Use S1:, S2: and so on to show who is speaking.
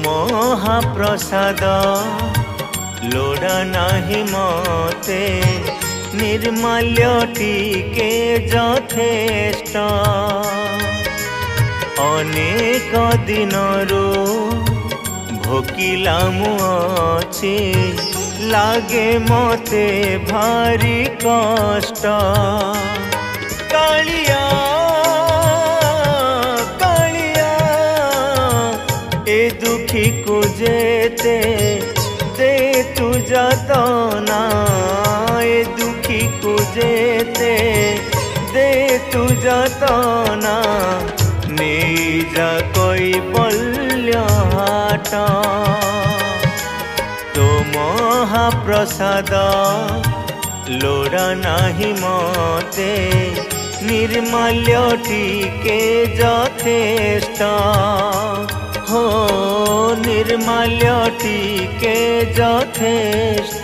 S1: महाप्रसाद लोड़ा नाही मते निर्माल्य टीके यथेष्ट अनेक दिनरू भोकिला मुझे लागे मते भारी कष्ट कालिया कालिया ए दुखी को जेते दे तू जतना ए दुखी को जेते दे तू जतना ने जा कोई बल्य हाट तो महाप्रसाद लोड़ा नाही मते निर्माल्य टीके यथेष्ट हो निर्माल्य टीके यथेष्ट।